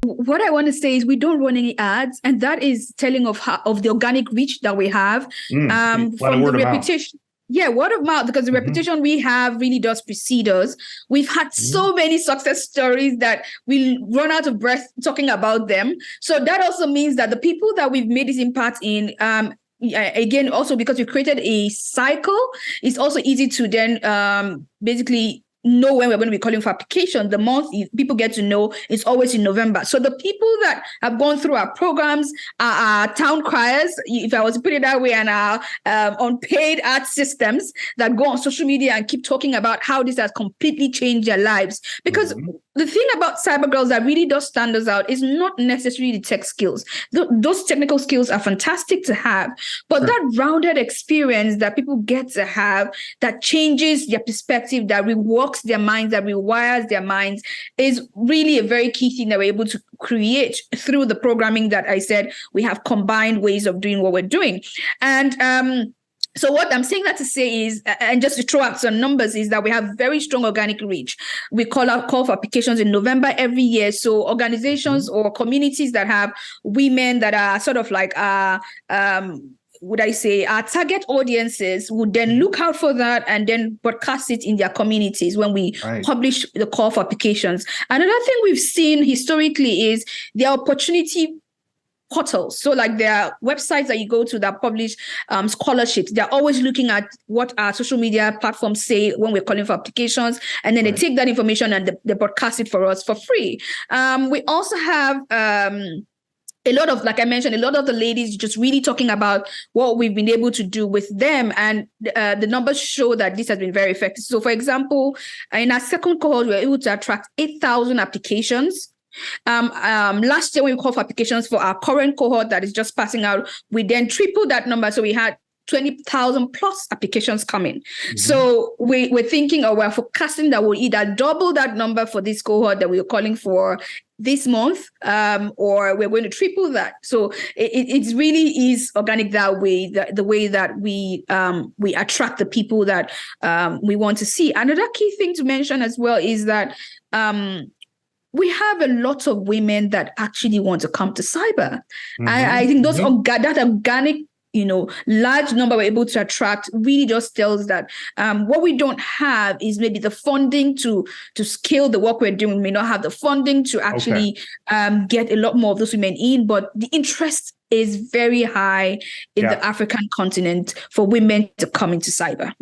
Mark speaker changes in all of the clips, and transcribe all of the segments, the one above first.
Speaker 1: What I want to say is we don't run any ads, and that is telling of the organic reach that we have
Speaker 2: from the reputation.
Speaker 1: Yeah, word of mouth, because the reputation we have really does precede us. We've had so many success stories that we run out of breath talking about them. So that also means that the people that we've made this impact in, again, also because we've created a cycle, it's also easy to then basically know when we're going to be calling for application. The month people get to know is always in November. So the people that have gone through our programs are our town criers, if I was to put it that way, and our unpaid ad systems that go on social media and keep talking about how this has completely changed their lives. Because the thing about CyberGirls that really does stand us out is not necessarily the tech skills. Those technical skills are fantastic to have, but that rounded experience that people get to have that changes their perspective, that reworks their minds, that rewires their minds, is really a very key thing that we're able to create through the programming that I said we have combined ways of doing what we're doing. And so what I'm saying that to say is, and just to throw out some numbers, is that we have very strong organic reach. We call for applications in November every year. So organizations or communities that have women that are sort of like would I say our target audiences would then look out for that and then broadcast it in their communities when we publish the call for applications. Another thing we've seen historically is the opportunity portals. So like there are websites that you go to that publish scholarships. They're always looking at what our social media platforms say when we're calling for applications. And then they take that information and they broadcast it for us for free. We also have a lot of, like I mentioned, a lot of the ladies just really talking about what we've been able to do with them. And the numbers show that this has been very effective. So for example, in our second cohort, we were able to attract 8,000 applications. Last year, when we called for applications for our current cohort that is just passing out, we then tripled that number. So we had 20,000 plus applications coming. So we're thinking, or we're forecasting that we'll either double that number for this cohort that we're calling for this month, or we're going to triple that. So it really is organic that way, the way that we attract the people that we want to see. Another key thing to mention as well is that we have a lot of women that actually want to come to cyber. I think those that organic, large number we're able to attract really just tells that what we don't have is maybe the funding to scale the work we're doing. We may not have the funding to actually get a lot more of those women in, but the interest is very high in the African continent for women to come into cyber.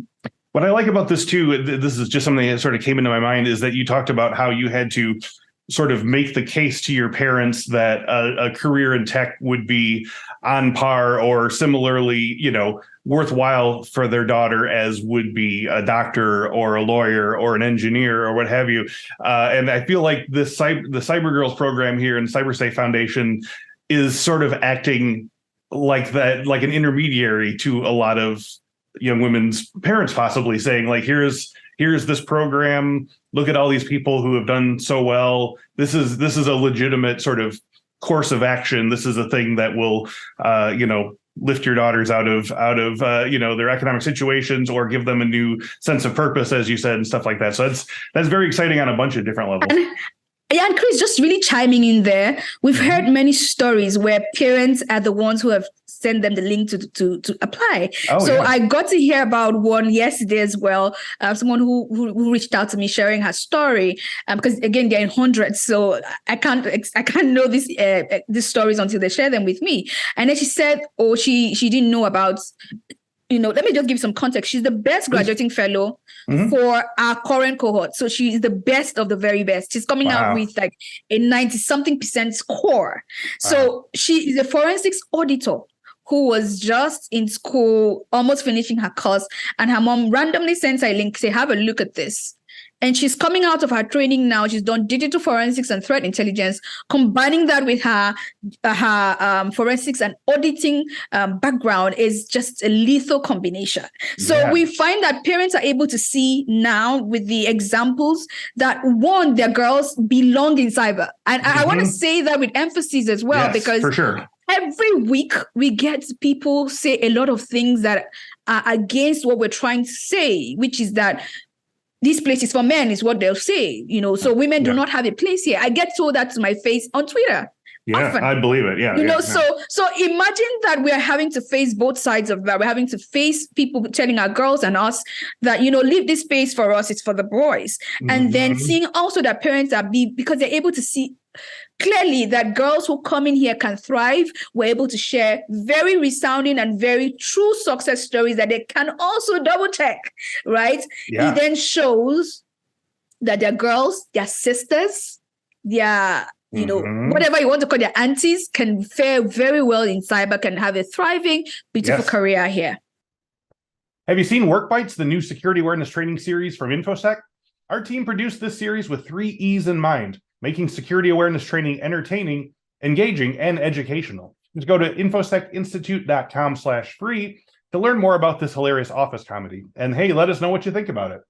Speaker 2: What I like about this too, this is just something that sort of came into my mind, is that you talked about how you had to sort of make the case to your parents that a career in tech would be on par or similarly, worthwhile for their daughter as would be a doctor or a lawyer or an engineer or what have you. And I feel like the CyberGirls program here in CyberSafe Foundation is sort of acting like that, like an intermediary to a lot of young women's parents, possibly saying like, here's this program. Look at all these people who have done so well. This is a legitimate sort of course of action. This is a thing that will, lift your daughters out of their economic situations or give them a new sense of purpose, as you said, and stuff like that. So that's very exciting on a bunch of different levels.
Speaker 1: And Chris, just really chiming in there, we've heard many stories where parents are the ones who have sent them the link to apply. I got to hear about one yesterday as well. Someone who reached out to me sharing her story, because again they're in hundreds, so I can't know these stories until they share them with me. And then she said, she didn't know about. Let me just give some context. She's the best graduating fellow for our current cohort. So she is the best of the very best. She's coming out with like a 90-something% score. So she is a forensics auditor who was just in school, almost finishing her course. And her mom randomly sent her a link, say, have a look at this. And she's coming out of her training now. She's done digital forensics and threat intelligence, combining that with her forensics and auditing background is just a lethal combination. So we find that parents are able to see now with the examples that, one, their girls belong in cyber. And I want to say that with emphasis as well, because
Speaker 2: for sure.
Speaker 1: Every week we get people say a lot of things that are against what we're trying to say, which is that this place is for men is what they'll say, so women do not have a place here. I get told that to my face on Twitter.
Speaker 2: Yeah,
Speaker 1: often.
Speaker 2: I believe it. Yeah.
Speaker 1: So imagine that we're having to face both sides of that. We're having to face people telling our girls and us that, leave this space for us, it's for the boys. And then seeing also that parents because they're able to see clearly that girls who come in here can thrive. We're able to share very resounding and very true success stories that they can also double check, right?
Speaker 2: Yeah.
Speaker 1: It then shows that their girls, their sisters, their, whatever you want to call their aunties can fare very well in cyber, can have a thriving, beautiful career here.
Speaker 2: Have you seen Work Bites, the new security awareness training series from Infosec? Our team produced this series with 3 E's in mind: making security awareness training entertaining, engaging, and educational. Just go to infosecinstitute.com/free to learn more about this hilarious office comedy. And hey, let us know what you think about it.